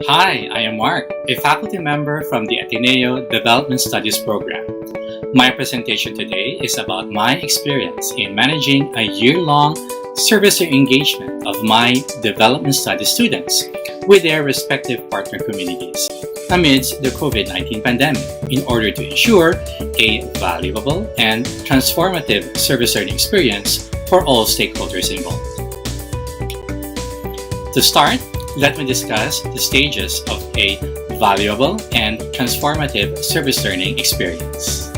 Hi, I am Mark, a faculty member from the Ateneo Development Studies program. My presentation today is about my experience in managing a year-long service engagement of my development studies students with their respective partner communities amidst the COVID-19 pandemic in order to ensure a valuable and transformative service learning experience for all stakeholders involved. To start, let me discuss the stages of a valuable and transformative service learning experience.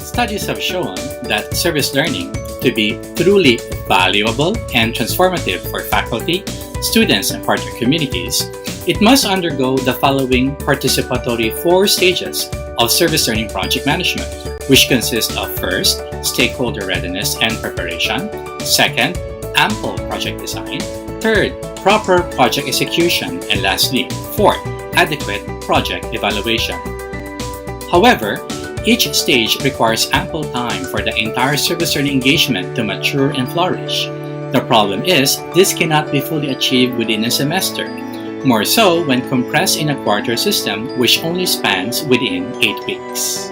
Studies have shown that service learning to be truly valuable and transformative for faculty, students, and partner communities, it must undergo the following participatory 4 stages of service learning project management, which consist of first, stakeholder readiness and preparation, second, ample project design, third, proper project execution, and lastly, fourth, adequate project evaluation. However, each stage requires ample time for the entire service learning engagement to mature and flourish. The problem is, this cannot be fully achieved within a semester, more so when compressed in a quarter system which only spans within 8 weeks.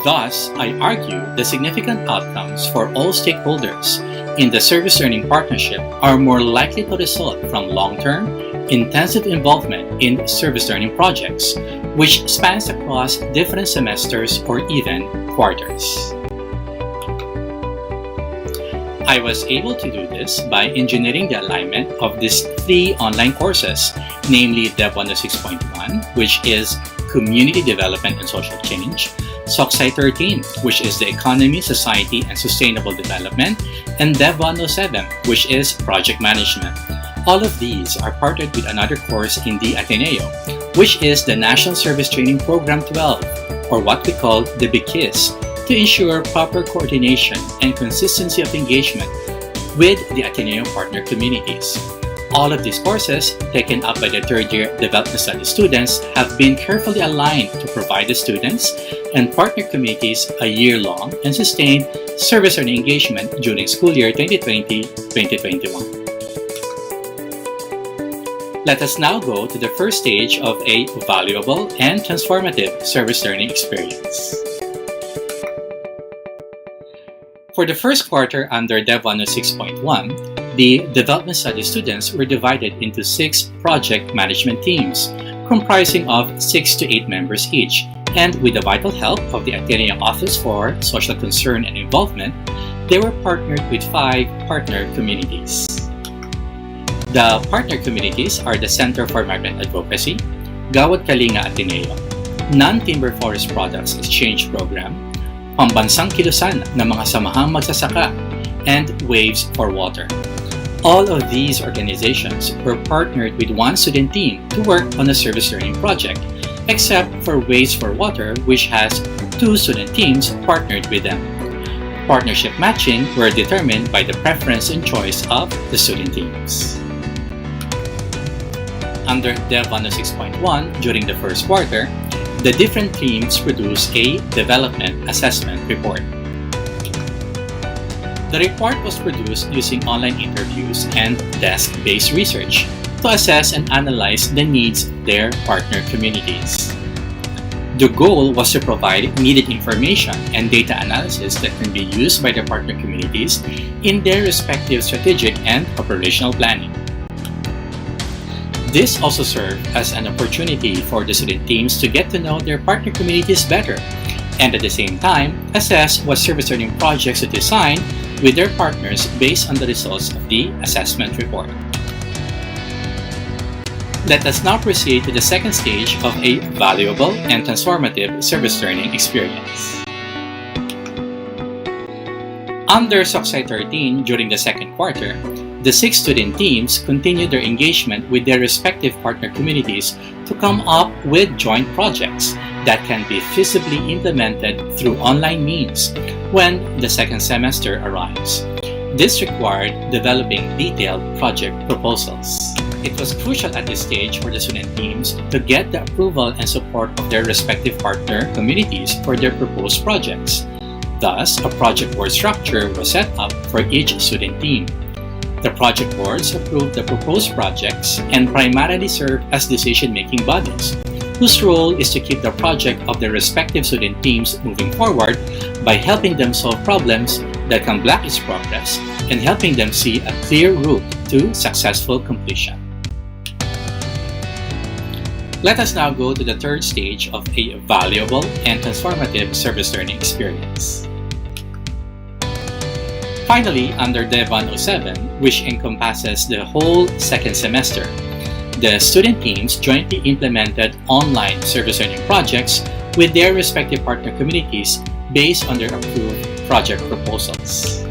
Thus, I argue the significant outcomes for all stakeholders in the service learning partnership are more likely to result from long-term, intensive involvement in service learning projects, which spans across different semesters or even quarters. I was able to do this by engineering the alignment of these 3 online courses, namely Dev 106.1, which is Community Development and Social Change, SOCSI 13, which is the Economy, Society, and Sustainable Development, and Dev 107, which is Project Management. All of these are partnered with another course in the Ateneo, which is the National Service Training Program 12, or what we call the BICIS, to ensure proper coordination and consistency of engagement with the Ateneo partner communities. All of these courses, taken up by the third-year development studies students, have been carefully aligned to provide the students and partner communities a year-long and sustained service learning engagement during school year 2020-2021. Let us now go to the first stage of a valuable and transformative service learning experience. For the first quarter under Dev 106.1, the development studies students were divided into 6 project management teams, comprising of 6 to 8 members each, and with the vital help of the Ateneo Office for Social Concern and Involvement, they were partnered with 5 partner communities. The partner communities are the Center for Migrant Advocacy, Gawad Kalinga Ateneo, Non-Timber Forest Products Exchange Program, Pambansang Kilusan ng mga samahang magsasaka, and Waves for Water. All of these organizations were partnered with 1 student team to work on a service learning project, except for Waves for Water, which has 2 student teams partnered with them. Partnership matching were determined by the preference and choice of the student teams. Under Dev 106.1, during the first quarter, the different teams produced a development assessment report. The report was produced using online interviews and desk-based research to assess and analyze the needs of their partner communities. The goal was to provide needed information and data analysis that can be used by the partner communities in their respective strategic and operational planning. This also served as an opportunity for the student teams to get to know their partner communities better, and at the same time, assess what service learning projects to design with their partners based on the results of the assessment report. Let us now proceed to the second stage of a valuable and transformative service learning experience. Under SOCSI 13, during the second quarter, the 6 student teams continued their engagement with their respective partner communities to come up with joint projects that can be feasibly implemented through online means when the second semester arrives. This required developing detailed project proposals. It was crucial at this stage for the student teams to get the approval and support of their respective partner communities for their proposed projects. Thus, a project board structure was set up for each student team. The project boards approve the proposed projects and primarily serve as decision-making bodies, whose role is to keep the project of their respective student teams moving forward by helping them solve problems that can block its progress and helping them see a clear route to successful completion. Let us now go to the third stage of a valuable and transformative service learning experience. Finally, under Dev 107, which encompasses the whole second semester, the student teams jointly implemented online service learning projects with their respective partner communities based on their approved project proposals.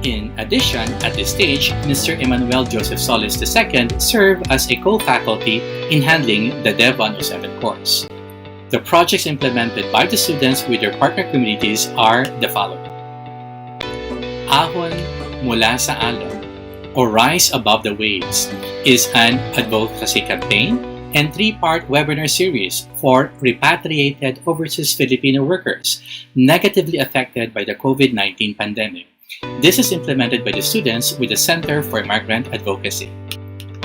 In addition, at this stage, Mr. Emmanuel Joseph Solis II served as a co-faculty in handling the Dev 107 course. The projects implemented by the students with their partner communities are the following. Ahon Mula sa Alon, or Rise Above the Waves, is an advocacy campaign and three-part webinar series for repatriated overseas Filipino workers negatively affected by the COVID-19 pandemic. This is implemented by the students with the Center for Migrant Advocacy.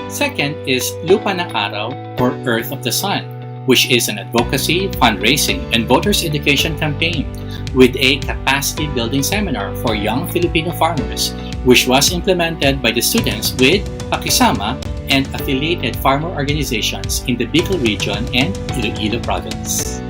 Second is Lupa ng Araw, or Earth of the Sun, which is an advocacy, fundraising, and voters education campaign with a capacity building seminar for young Filipino farmers, which was implemented by the students with Pakisama and affiliated farmer organizations in the Bicol region and Iloilo province.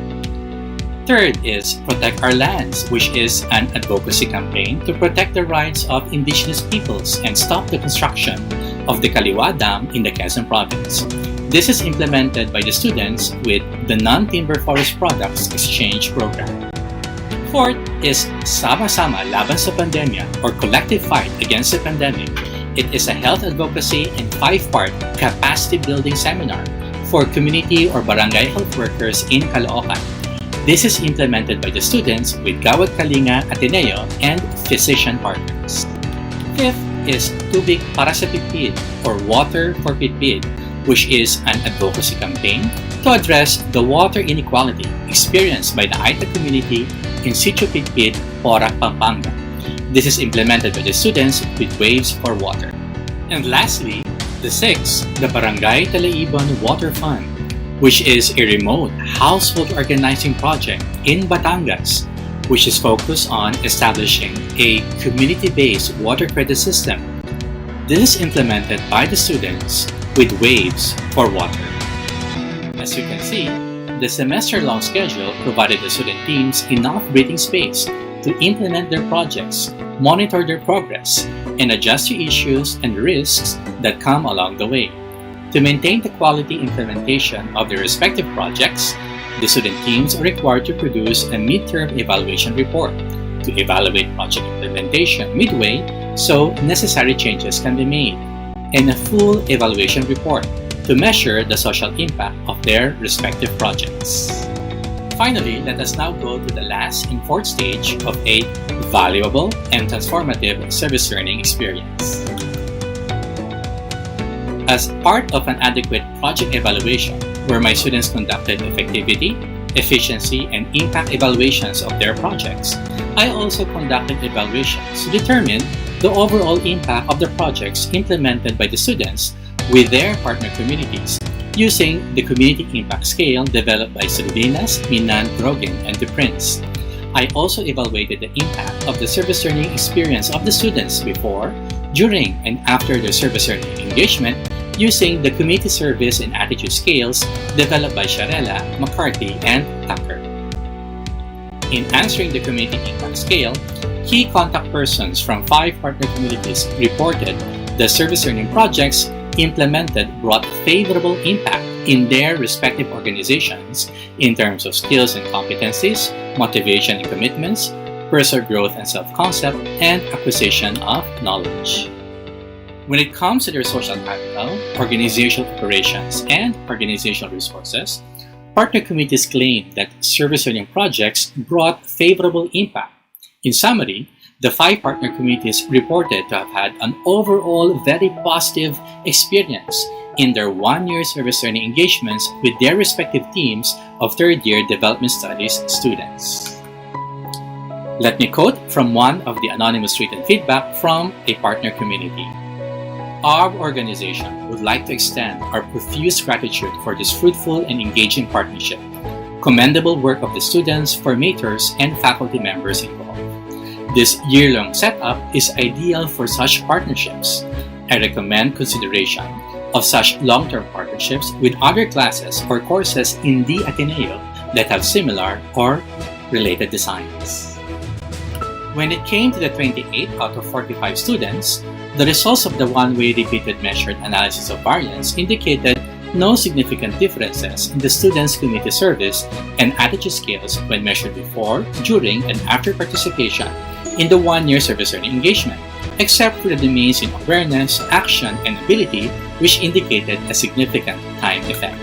Third is Protect Our Lands, which is an advocacy campaign to protect the rights of indigenous peoples and stop the construction of the Kaliwa Dam in the Quezon province. This is implemented by the students with the Non-Timber Forest Products Exchange Program. Fourth is Sama-Sama Laban sa Pandemya, or Collective Fight Against the Pandemic. It is a health advocacy and five-part capacity building seminar for community or barangay health workers in Caloocan. This is implemented by the students with Gawad Kalinga Ateneo and physician partners. Fifth is Tubig para sa Pitpit, or Water for Pitpit, which is an advocacy campaign to address the water inequality experienced by the Aita community in Sitio Pitpit, Porac, Pampanga. This is implemented by the students with Waves for Water. And lastly, the sixth, the Barangay Talaibon Water Fund, which is a remote household organizing project in Batangas, which is focused on establishing a community-based water credit system. This is implemented by the students with Waves for Water. As you can see, the semester-long schedule provided the student teams enough breathing space to implement their projects, monitor their progress, and adjust to issues and risks that come along the way. To maintain the quality implementation of their respective projects, the student teams are required to produce a midterm evaluation report to evaluate project implementation midway so necessary changes can be made, and a full evaluation report to measure the social impact of their respective projects. Finally, let us now go to the last and fourth stage of a valuable and transformative service learning experience. As part of an adequate project evaluation, where my students conducted effectivity, efficiency, and impact evaluations of their projects, I also conducted evaluations to determine the overall impact of the projects implemented by the students with their partner communities using the Community Impact Scale developed by Salinas, Minan, Drogen, and the Prince. I also evaluated the impact of the service learning experience of the students before, during, and after their service learning engagement using the Community Service and Attitude Scales developed by Sharella, McCarthy, and Tucker. In answering the Community Impact Scale, key contact persons from 5 partner communities reported the service learning projects implemented brought favorable impact in their respective organizations in terms of skills and competencies, motivation and commitments, personal growth and self-concept, and acquisition of knowledge. When it comes to their social capital, organizational operations, and organizational resources, partner communities claim that service learning projects brought favorable impact. In summary, the 5 partner communities reported to have had an overall very positive experience in their 1-year service learning engagements with their respective teams of third-year development studies students. Let me quote from one of the anonymous written feedback from a partner community. Our organization would like to extend our profuse gratitude for this fruitful and engaging partnership. Commendable work of the students, formators, and faculty members involved. This year-long setup is ideal for such partnerships. I recommend consideration of such long-term partnerships with other classes or courses in the Ateneo that have similar or related designs. When it came to the 28 out of 45 students, the results of the one-way repeated measured analysis of variance indicated no significant differences in the students' community service and attitude scales when measured before, during, and after participation in the one-year service learning engagement, except for the domains in awareness, action, and ability, which indicated a significant time effect.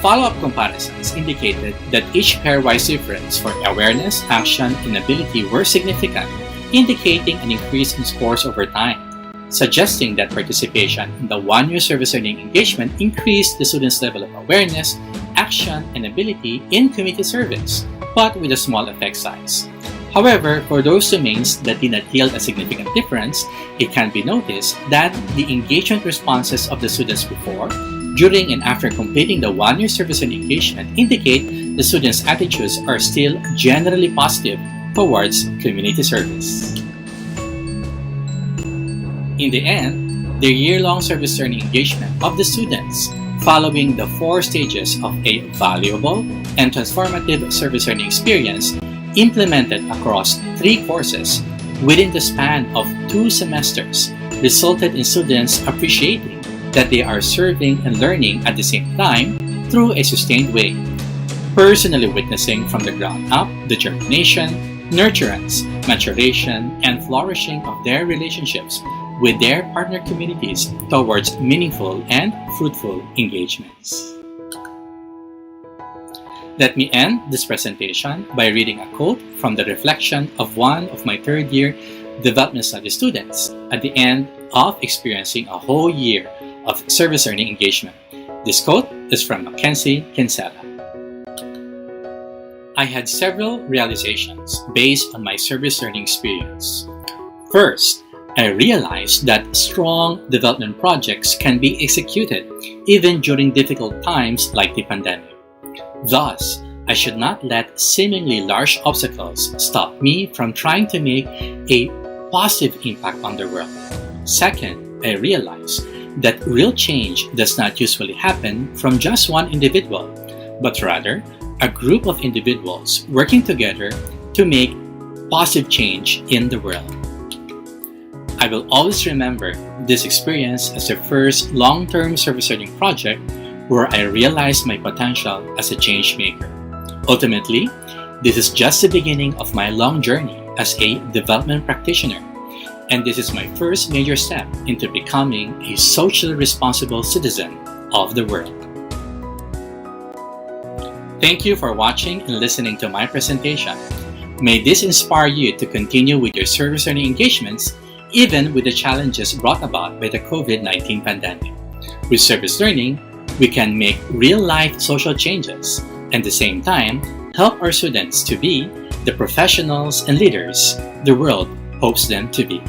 Follow-up comparisons indicated that each pairwise difference for awareness, action, and ability were significant, indicating an increase in scores over time, suggesting that participation in the one-year service learning engagement increased the students' level of awareness, action, and ability in community service, but with a small effect size. However, for those domains that did not yield a significant difference, it can be noticed that the engagement responses of the students before, during, and after completing the one-year service and engagement indicate the students' attitudes are still generally positive towards community service. In the end, the year-long service learning engagement of the students, following the 4 stages of a valuable and transformative service learning experience implemented across 3 courses within the span of 2 semesters, resulted in students appreciating that they are serving and learning at the same time through a sustained way, personally witnessing from the ground up the germination, nurturance, maturation, and flourishing of their relationships with their partner communities towards meaningful and fruitful engagements. Let me end this presentation by reading a quote from the reflection of one of my third-year development study students at the end of experiencing a whole year of service learning engagement. This quote is from Mackenzie Kinsella. I had several realizations based on my service learning experience. First, I realized that strong development projects can be executed even during difficult times like the pandemic. Thus, I should not let seemingly large obstacles stop me from trying to make a positive impact on the world. Second, I realized that real change does not usually happen from just one individual, but rather a group of individuals working together to make positive change in the world. I will always remember this experience as the first long-term service learning project where I realized my potential as a change maker. Ultimately, this is just the beginning of my long journey as a development practitioner, and this is my first major step into becoming a socially responsible citizen of the world. Thank you for watching and listening to my presentation. May this inspire you to continue with your service learning engagements even with the challenges brought about by the COVID-19 pandemic. With service learning, we can make real-life social changes and at the same time help our students to be the professionals and leaders the world hopes them to be.